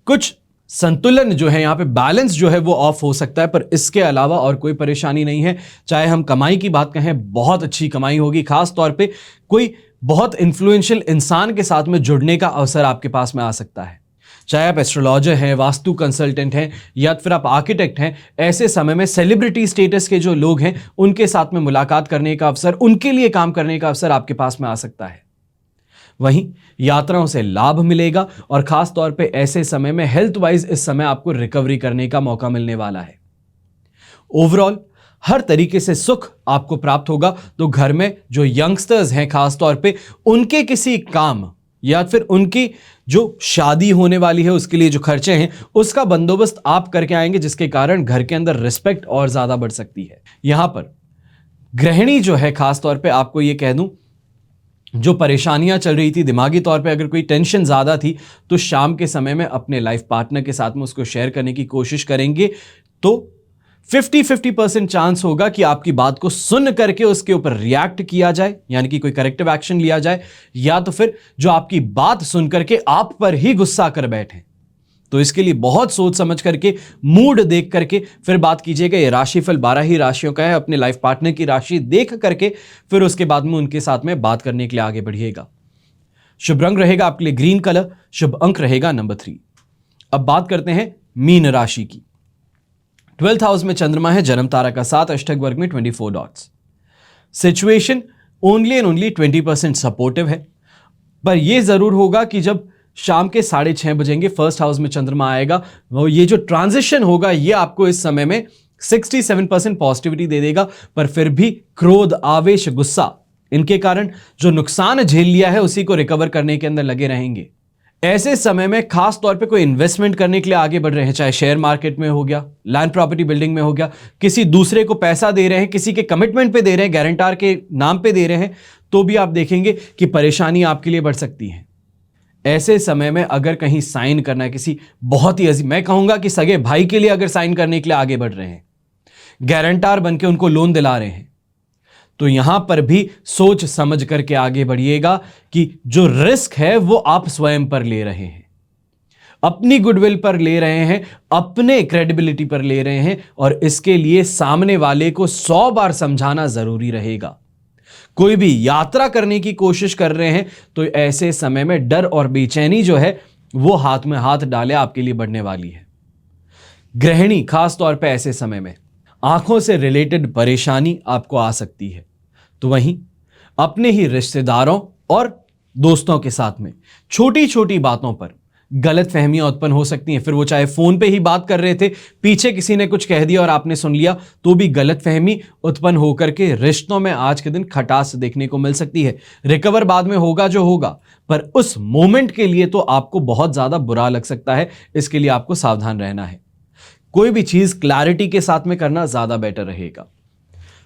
कुछ संतुलन जो है, यहां पे बैलेंस जो है वो ऑफ हो सकता है, पर इसके अलावा और कोई परेशानी नहीं है। चाहे हम कमाई की बात कहें, बहुत अच्छी कमाई होगी, खास तौर पे कोई बहुत इन्फ्लुएंशियल इंसान के साथ में जुड़ने का अवसर आपके पास में आ सकता है। चाहे आप एस्ट्रोलॉजर हैं, वास्तु कंसल्टेंट हैं, या फिर आप आर्किटेक्ट हैं, ऐसे समय में सेलिब्रिटी स्टेटस के जो लोग हैं उनके साथ में मुलाकात करने का अवसर, उनके लिए काम करने का अवसर आपके पास में आ सकता है। वहीं यात्राओं से लाभ मिलेगा, और खास तौर पे ऐसे समय में हेल्थ वाइज इस समय आपको रिकवरी करने का मौका मिलने वाला है। ओवरऑल हर तरीके से सुख आपको प्राप्त होगा। तो घर में जो यंगस्टर्स हैं, खास तौर पे उनके किसी काम या फिर उनकी जो शादी होने वाली है उसके लिए जो खर्चे हैं उसका बंदोबस्त आप करके आएंगे, जिसके कारण घर के अंदर रिस्पेक्ट और ज्यादा बढ़ सकती है। यहां पर गृहिणी जो है, खास तौर पे आपको यह कह दूं, जो परेशानियां चल रही थी दिमागी तौर पे, अगर कोई टेंशन ज्यादा थी, तो शाम के समय में अपने लाइफ पार्टनर के साथ में उसको शेयर करने की कोशिश करेंगे तो 50-50% चांस होगा कि आपकी बात को सुन करके उसके ऊपर रिएक्ट किया जाए, यानी कि कोई करेक्टिव एक्शन लिया जाए, या तो फिर जो आपकी बात सुन करके आप पर ही गुस्सा कर बैठे। तो इसके लिए बहुत सोच समझ करके, मूड देख करके फिर बात कीजिएगा। ये राशिफल 12 ही राशियों का है, अपने लाइफ पार्टनर की राशि देख करके फिर उसके बाद में उनके साथ में बात करने के लिए आगे बढ़िएगा। शुभ रंग रहेगा आपके लिए ग्रीन कलर, शुभ अंक रहेगा नंबर 3। अब बात करते हैं मीन राशि की। 12th हाउस में चंद्रमा है, जन्म तारा का 7, अष्टक वर्ग में 24 dots. Situation only and only 20% supportive है, पर यह जरूर होगा कि जब शाम के 6:30 बजेंगे, फर्स्ट हाउस में चंद्रमा आएगा, वो ये जो ट्रांजिशन होगा ये आपको इस समय में 67% पॉजिटिविटी दे देगा। पर फिर भी क्रोध, आवेश, गुस्सा, इनके कारण जो नुकसान झेल लिया है उसी को रिकवर करने के अंदर लगे रहेंगे। ऐसे समय में खास तौर पे कोई इन्वेस्टमेंट करने के लिए आगे बढ़ रहे हैं, चाहे शेयर मार्केट में हो गया, लैंड प्रॉपर्टी बिल्डिंग में हो गया, किसी दूसरे को पैसा दे रहे हैं, किसी के कमिटमेंट पे दे रहे हैं, गारंटर के नाम पे दे रहे हैं, तो भी आप देखेंगे कि परेशानी आपके लिए बढ़ सकती है। ऐसे समय में अगर कहीं साइन करना है, किसी बहुत ही मैं कहूंगा कि सगे भाई के लिए अगर साइन करने के लिए आगे बढ़ रहे हैं, गारंटर बन के उनको लोन दिला रहे हैं, तो यहां पर भी सोच समझ करके आगे बढ़िएगा कि जो रिस्क है वो आप स्वयं पर ले रहे हैं। अपनी गुडविल पर ले रहे हैं, अपने क्रेडिबिलिटी पर ले रहे हैं, और इसके लिए सामने वाले को 100 बार समझाना जरूरी रहेगा। कोई भी यात्रा करने की कोशिश कर रहे हैं तो ऐसे समय में डर और बेचैनी जो है वो हाथ में हाथ डाले आपके लिए बढ़ने वाली है। गृहिणी खास तौर पे ऐसे समय में आंखों से रिलेटेड परेशानी आपको आ सकती है। तो वहीं अपने ही रिश्तेदारों और दोस्तों के साथ में छोटी छोटी बातों पर गलत फहमियां उत्पन्न हो सकती हैं। फिर वो चाहे फोन पे ही बात कर रहे थे, पीछे किसी ने कुछ कह दिया और आपने सुन लिया, तो भी गलत फहमी उत्पन्न होकर के रिश्तों में आज के दिन खटास देखने को मिल सकती है। रिकवर बाद में होगा जो होगा, पर उस मोमेंट के लिए तो आपको बहुत ज्यादा बुरा लग सकता है। इसके लिए आपको सावधान रहना है। कोई भी चीज क्लैरिटी के साथ में करना ज्यादा बेटर रहेगा।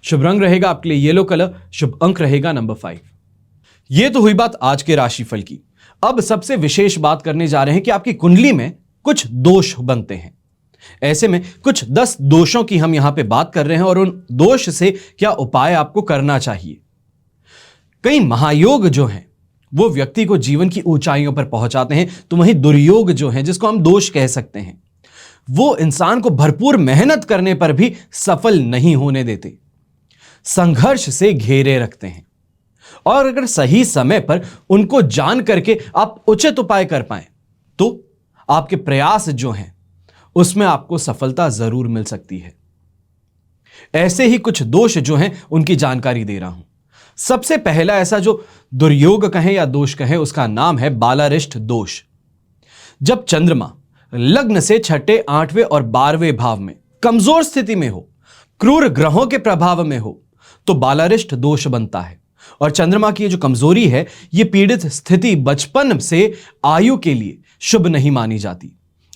शुभ रंग रहेगा आपके लिए येलो कलर, शुभ अंक रहेगा नंबर 5। यह तो हुई बात आज के राशिफल की। अब सबसे विशेष बात करने जा रहे हैं कि आपकी कुंडली में कुछ दोष बनते हैं। ऐसे में कुछ 10 दोषों की हम यहां पे बात कर रहे हैं और उन दोष से क्या उपाय आपको करना चाहिए। कई महायोग जो हैं वो व्यक्ति को जीवन की ऊंचाइयों पर पहुंचाते हैं, तो वहीं दुर्योग जो हैं, जिसको हम दोष कह सकते हैं, वो इंसान को भरपूर मेहनत करने पर भी सफल नहीं होने देते, संघर्ष से घेरे रखते हैं। और अगर सही समय पर उनको जान करके आप उचित उपाय कर पाएं तो आपके प्रयास जो हैं उसमें आपको सफलता जरूर मिल सकती है। ऐसे ही कुछ दोष जो हैं उनकी जानकारी दे रहा हूं। सबसे पहला ऐसा जो दुर्योग कहें या दोष कहें, उसका नाम है बालारिष्ट दोष। जब चंद्रमा लग्न से 6ठे, 8वें और 12वें भाव में कमजोर स्थिति में हो, क्रूर ग्रहों के प्रभाव में हो, तो बालारिष्ट दोष बनता है। और चंद्रमा की जो कमजोरी है, यह पीड़ित स्थिति बचपन से आयु के लिए शुभ नहीं मानी जाती।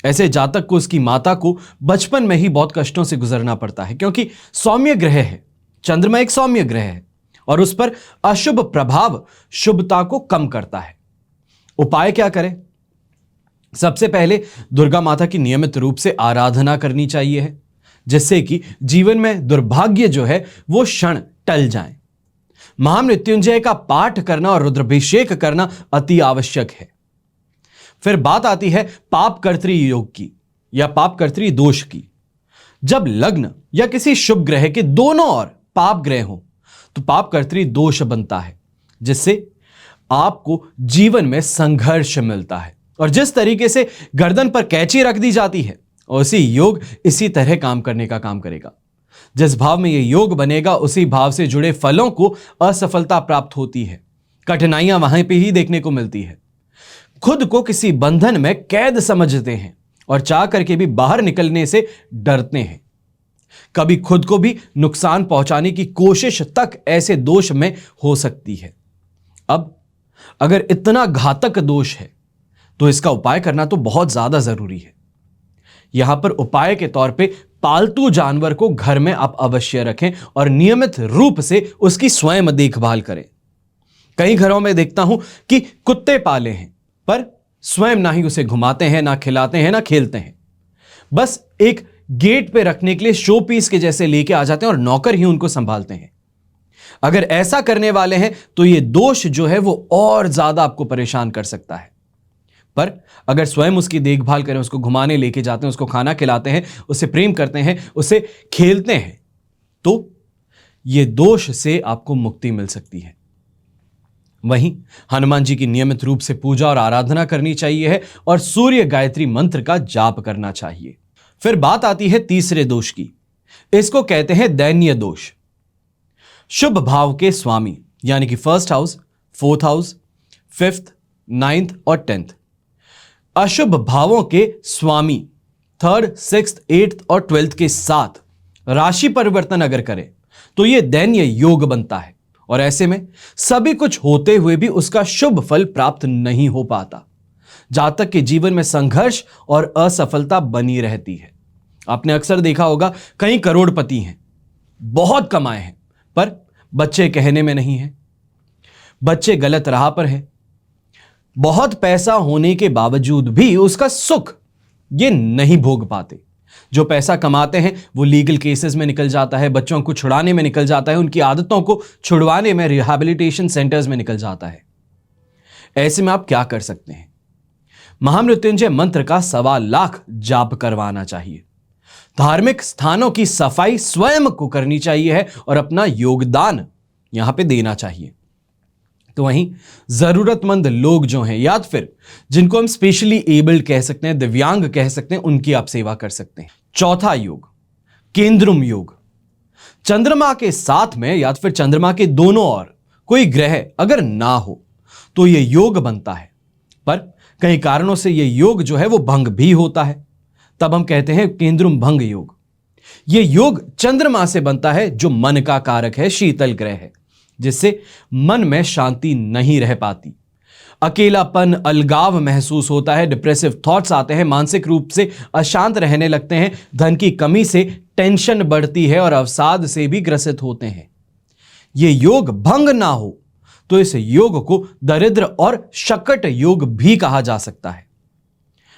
ऐसे जातक को उसकी माता को बचपन में ही बहुत कष्टों से गुजरना पड़ता है, क्योंकि सौम्य ग्रह है, चंद्रमा एक सौम्य ग्रह है और उस पर अशुभ प्रभाव शुभता को कम करता है। उपाय क्या करें? सबसे पहले दुर्गा माता की नियमित रूप से आराधना करनी चाहिए है, जिससे कि जीवन में दुर्भाग्य जो है वो क्षण टल जाए। महामृत्युंजय का पाठ करना और रुद्राभिषेक करना अति आवश्यक है। फिर बात आती है पाप कर्तृ योग की या पाप कर्तृ दोष की। जब लग्न या किसी शुभ ग्रह के दोनों ओर पाप ग्रह हो तो पाप कर्तृ दोष बनता है, जिससे आपको जीवन में संघर्ष मिलता है। और जिस तरीके से गर्दन पर कैंची रख दी जाती है, उसी योग इसी तरह काम करने का काम करेगा। जिस भाव में यह योग बनेगा, उसी भाव से जुड़े फलों को असफलता प्राप्त होती है, कठिनाइयां वहां पे ही देखने को मिलती है। खुद को किसी बंधन में कैद समझते हैं और चाह करके भी बाहर निकलने से डरते हैं। कभी खुद को भी नुकसान पहुंचाने की कोशिश तक ऐसे दोष में हो सकती है। अब अगर इतना घातक दोष है तो इसका उपाय करना तो बहुत ज्यादा जरूरी है। यहां पर उपाय के तौर पे पालतू जानवर को घर में आप अवश्य रखें और नियमित रूप से उसकी स्वयं देखभाल करें। कई घरों में देखता हूं कि कुत्ते पाले हैं पर स्वयं ना ही उसे घुमाते हैं, ना खिलाते हैं, ना खेलते हैं। बस एक गेट पे रखने के लिए शो पीस के जैसे लेके आ जाते हैं और नौकर ही उनको संभालते हैं। अगर ऐसा करने वाले हैं तो यह दोष जो है वो और ज्यादा आपको परेशान कर सकता है। पर अगर स्वयं उसकी देखभाल करें, उसको घुमाने लेके जाते हैं, उसको खाना खिलाते हैं, उससे प्रेम करते हैं, उससे खेलते हैं, तो यह दोष से आपको मुक्ति मिल सकती है। वहीं हनुमान जी की नियमित रूप से पूजा और आराधना करनी चाहिए है और सूर्य गायत्री मंत्र का जाप करना चाहिए। फिर बात आती है तीसरे दोष की। इसको कहते हैं दैन्य दोष। शुभ भाव के स्वामी यानी कि 1st house, 4th house, 5th, 9th और 10th, अशुभ भावों के स्वामी 3rd, 6th, 8th और 12th के साथ राशि परिवर्तन अगर करें तो यह दैन्य योग बनता है और ऐसे में सभी कुछ होते हुए भी उसका शुभ फल प्राप्त नहीं हो पाता। जातक के जीवन में संघर्ष और असफलता बनी रहती है। आपने अक्सर देखा होगा कई करोड़पति हैं, बहुत कमाए हैं, पर बच्चे कहने में नहीं हैं, बच्चे गलत राह पर हैं। बहुत पैसा होने के बावजूद भी उसका सुख ये नहीं भोग पाते। जो पैसा कमाते हैं वो लीगल केसेस में निकल जाता है, बच्चों को छुड़ाने में निकल जाता है, उनकी आदतों को छुड़वाने में रिहैबिलिटेशन सेंटर्स में निकल जाता है। ऐसे में आप क्या कर सकते हैं? महामृत्युंजय मंत्र का 1.25 लाख जाप करवाना चाहिए। धार्मिक स्थानों की सफाई स्वयं को करनी चाहिए है और अपना योगदान यहां पे देना चाहिए। तो वहीं जरूरतमंद लोग जो हैं या फिर जिनको हम स्पेशली एबल्ड कह सकते हैं, दिव्यांग कह सकते हैं, उनकी आप सेवा कर सकते हैं। चौथा योग, केंद्रुम योग। चंद्रमा के साथ में या फिर चंद्रमा के दोनों ओर कोई ग्रह अगर ना हो तो यह योग बनता है, पर कई कारणों से यह योग जो है वो भंग भी होता है, तब हम कहते हैं केंद्रुम भंग योग। यह योग चंद्रमा से बनता है जो मन का कारक है, शीतल ग्रह है, जिससे मन में शांति नहीं रह पाती, अकेलापन, अलगाव महसूस होता है, डिप्रेसिव थॉट्स आते हैं, मानसिक रूप से अशांत रहने लगते हैं, धन की कमी से टेंशन बढ़ती है और अवसाद से भी ग्रसित होते हैं। यह योग भंग ना हो तो इस योग को दरिद्र और शकट योग भी कहा जा सकता है।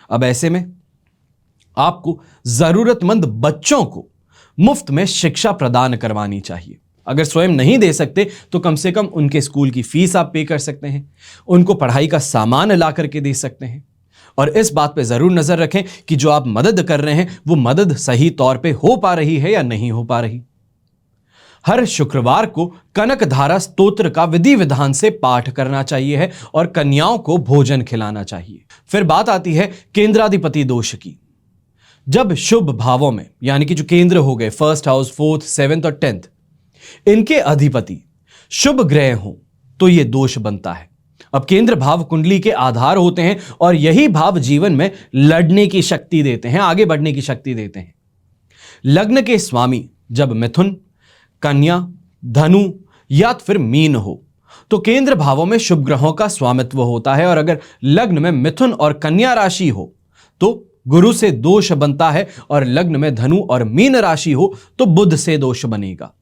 अब ऐसे में आपको जरूरतमंद बच्चों को मुफ्त में शिक्षा प्रदान करवानी चाहिए। अगर स्वयं नहीं दे सकते तो कम से कम उनके स्कूल की फीस आप पे कर सकते हैं, उनको पढ़ाई का सामान ला करके दे सकते हैं। और इस बात पे जरूर नजर रखें कि जो आप मदद कर रहे हैं वो मदद सही तौर पे हो पा रही है या नहीं हो पा रही। हर शुक्रवार को कनक धारा स्तोत्र का विधि विधान से पाठ करना चाहिए है और कन्याओं को भोजन खिलाना चाहिए। फिर बात आती है केंद्राधिपति दोष की। जब शुभ भावों में यानी कि जो केंद्र हो गए, फर्स्ट हाउस, 4th, 7th और 10th, इनके अधिपति शुभ ग्रह हों तो यह दोष बनता है। अब केंद्र भाव कुंडली के आधार होते हैं और यही भाव जीवन में लड़ने की शक्ति देते हैं, आगे बढ़ने की शक्ति देते हैं। लग्न के स्वामी जब मिथुन, कन्या, धनु या फिर मीन हो तो केंद्र भावों में शुभ ग्रहों का स्वामित्व होता है, और अगर लग्न में मिथुन और कन्या राशि हो तो गुरु से दोष बनता है, और लग्न में धनु और मीन राशि हो तो बुध से दोष बनेगा।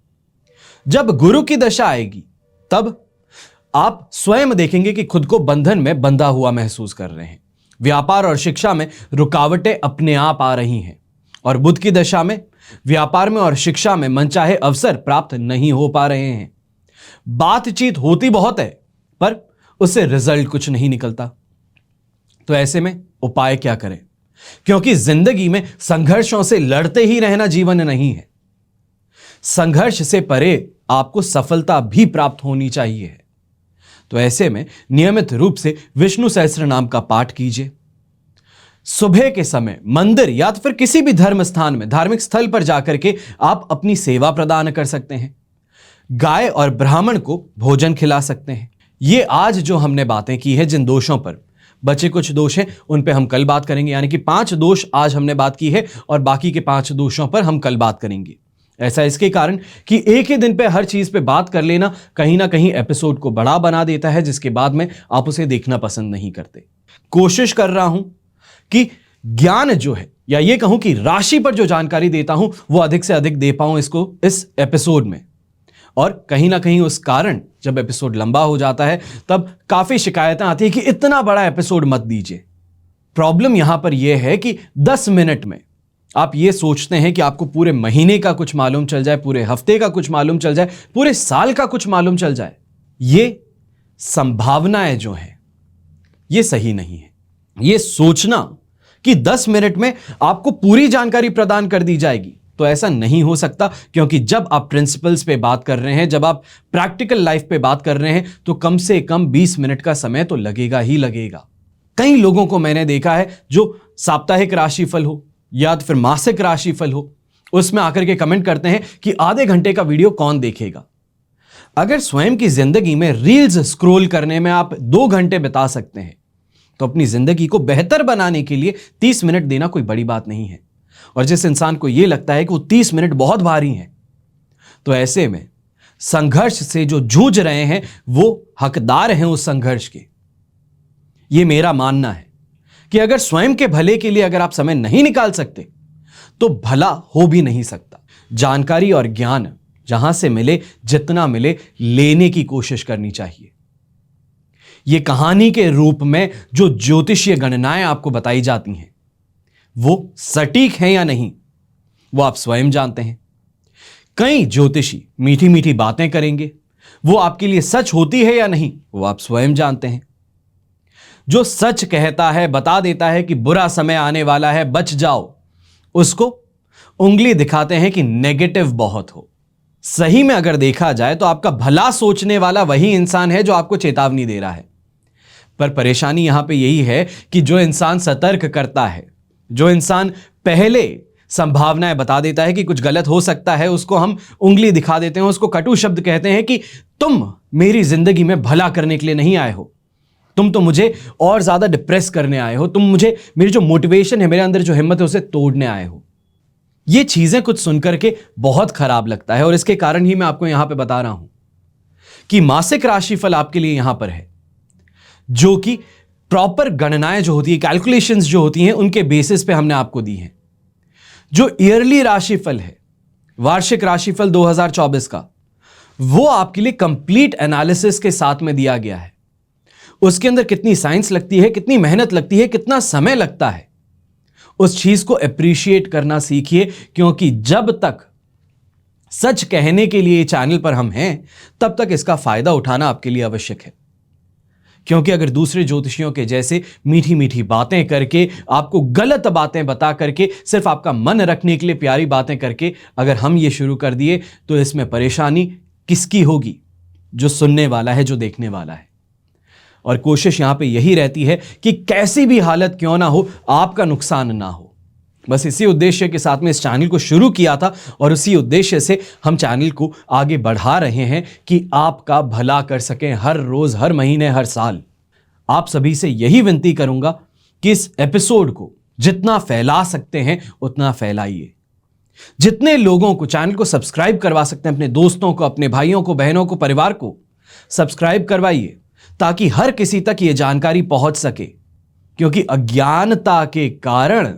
जब गुरु की दशा आएगी तब आप स्वयं देखेंगे कि खुद को बंधन में बंधा हुआ महसूस कर रहे हैं, व्यापार और शिक्षा में रुकावटें अपने आप आ रही हैं, और बुध की दशा में व्यापार में और शिक्षा में मनचाहे अवसर प्राप्त नहीं हो पा रहे हैं। बातचीत होती बहुत है पर उससे रिजल्ट कुछ नहीं निकलता। तो ऐसे में उपाय क्या करें, क्योंकि जिंदगी में संघर्षों से लड़ते ही रहना जीवन नहीं है। संघर्ष से परे आपको सफलता भी प्राप्त होनी चाहिए। तो ऐसे में नियमित रूप से विष्णु सहस्त्र नाम का पाठ कीजिए। सुबह के समय मंदिर या तो फिर किसी भी धर्म स्थान में, धार्मिक स्थल पर जाकर के आप अपनी सेवा प्रदान कर सकते हैं। गाय और ब्राह्मण को भोजन खिला सकते हैं। ये आज जो हमने बातें की है, जिन दोषों पर, बचे कुछ दोष हैं उन पे हम कल बात करेंगे, यानी कि 5 दोष आज हमने बात की है और बाकी के 5 दोषों पर हम कल बात करेंगे। ऐसा इसके कारण कि एक ही दिन पे हर चीज पे बात कर लेना कहीं ना कहीं एपिसोड को बड़ा बना देता है, जिसके बाद में आप उसे देखना पसंद नहीं करते। कोशिश कर रहा हूं कि ज्ञान जो है, या ये कहूं कि राशि पर जो जानकारी देता हूं वो अधिक से अधिक दे पाऊं इसको इस एपिसोड में। और कहीं ना कहीं उस कारण जब एपिसोड लंबा हो जाता है तब काफी शिकायतें आती है कि इतना बड़ा एपिसोड मत दीजिए। प्रॉब्लम यहां पर यह है कि 10 मिनट में आप ये सोचते हैं कि आपको पूरे महीने का कुछ मालूम चल जाए, पूरे हफ्ते का कुछ मालूम चल जाए, पूरे साल का कुछ मालूम चल जाए। ये संभावनाएं जो हैं ये सही नहीं है। ये सोचना कि 10 मिनट में आपको पूरी जानकारी प्रदान कर दी जाएगी, तो ऐसा नहीं हो सकता, क्योंकि जब आप प्रिंसिपल्स पे बात कर रहे हैं, जब आप प्रैक्टिकल लाइफ पे बात कर रहे हैं, तो कम से कम 20 मिनट का समय तो लगेगा ही लगेगा। कई लोगों को मैंने देखा है जो साप्ताहिक राशिफल हो या तो फिर मासिक राशिफल हो, उसमें आकर के कमेंट करते हैं कि आधे घंटे का वीडियो कौन देखेगा। अगर स्वयं की जिंदगी में रील्स स्क्रॉल करने में आप 2 घंटे बिता सकते हैं तो अपनी जिंदगी को बेहतर बनाने के लिए 30 मिनट देना कोई बड़ी बात नहीं है। और जिस इंसान को यह लगता है कि वो 30 मिनट बहुत भारी हैं, तो ऐसे में संघर्ष से जो जूझ रहे हैं वो हकदार हैं उस संघर्ष के। यह मेरा मानना है कि अगर स्वयं के भले के लिए अगर आप समय नहीं निकाल सकते तो भला हो भी नहीं सकता। जानकारी और ज्ञान जहां से मिले, जितना मिले, लेने की कोशिश करनी चाहिए। यह कहानी के रूप में जो ज्योतिषीय गणनाएं आपको बताई जाती हैं वो सटीक हैं या नहीं वो आप स्वयं जानते हैं। कई ज्योतिषी मीठी मीठी बातें करेंगे, वो आपके लिए सच होती है या नहीं वो आप स्वयं जानते हैं। जो सच कहता है, बता देता है कि बुरा समय आने वाला है, बच जाओ, उसको उंगली दिखाते हैं कि नेगेटिव बहुत हो। सही में अगर देखा जाए तो आपका भला सोचने वाला वही इंसान है जो आपको चेतावनी दे रहा है। पर परेशानी यहां पे यही है कि जो इंसान सतर्क करता है, जो इंसान पहले संभावनाएं बता देता है कि कुछ गलत हो सकता है, उसको हम उंगली दिखा देते हैं, उसको कटु शब्द कहते हैं कि तुम मेरी जिंदगी में भला करने के लिए नहीं आए हो, तुम तो मुझे और ज्यादा डिप्रेस करने आए हो, तुम मुझे, मेरी जो मोटिवेशन है, मेरे अंदर जो हिम्मत है, उसे तोड़ने आए हो। ये चीजें कुछ सुनकर के बहुत खराब लगता है और इसके कारण ही मैं आपको यहां पे बता रहा हूं कि मासिक राशिफल आपके लिए यहां पर है, जो कि प्रॉपर गणनाएं जो होती है, कैलकुलेशंस जो होती हैं, उनके बेसिस पे हमने आपको दी हैं। जो ईयरली राशिफल है, वार्षिक राशिफल 2024 का, वो आपके लिए कंप्लीट एनालिसिस के साथ में दिया गया है। उसके अंदर कितनी साइंस लगती है, कितनी मेहनत लगती है, कितना समय लगता है, उस चीज को अप्रिशिएट करना सीखिए, क्योंकि जब तक सच कहने के लिए चैनल पर हम हैं, तब तक इसका फायदा उठाना आपके लिए आवश्यक है। क्योंकि अगर दूसरे ज्योतिषियों के जैसे मीठी मीठी बातें करके, आपको गलत बातें बता करके, सिर्फ आपका मन रखने के लिए प्यारी बातें करके अगर हम ये शुरू कर दिए, तो इसमें परेशानी किसकी होगी? जो सुनने वाला है, जो देखने वाला है। और कोशिश यहां पे यही रहती है कि कैसी भी हालत क्यों ना हो, आपका नुकसान ना हो। बस इसी उद्देश्य के साथ में इस चैनल को शुरू किया था और उसी उद्देश्य से हम चैनल को आगे बढ़ा रहे हैं कि आपका भला कर सकें, हर रोज, हर महीने, हर साल। आप सभी से यही विनती करूंगा कि इस एपिसोड को जितना फैला सकते हैं उतना फैलाइए। जितने लोगों को, चैनल को सब्सक्राइब करवा सकते हैं, अपने दोस्तों को, अपने भाइयों को, बहनों को, परिवार को सब्सक्राइब करवाइए, ताकि हर किसी तक यह जानकारी पहुंच सके। क्योंकि अज्ञानता के कारण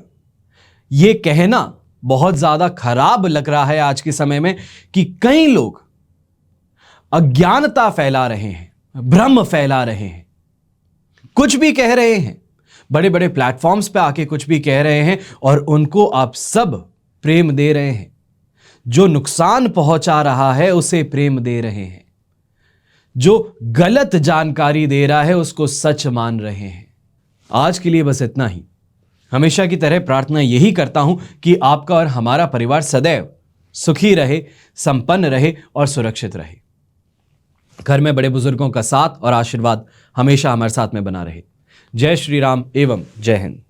यह कहना बहुत ज्यादा खराब लग रहा है आज के समय में कि कई लोग अज्ञानता फैला रहे हैं, भ्रम फैला रहे हैं, कुछ भी कह रहे हैं, बड़े बड़े प्लेटफॉर्म्स पे आके कुछ भी कह रहे हैं और उनको आप सब प्रेम दे रहे हैं। जो नुकसान पहुंचा रहा है उसे प्रेम दे रहे हैं, जो गलत जानकारी दे रहा है उसको सच मान रहे हैं। आज के लिए बस इतना ही। हमेशा की तरह प्रार्थना यही करता हूं कि आपका और हमारा परिवार सदैव सुखी रहे, संपन्न रहे और सुरक्षित रहे। घर में बड़े बुजुर्गों का साथ और आशीर्वाद हमेशा हमारे साथ में बना रहे। जय श्री राम एवं जय हिंद।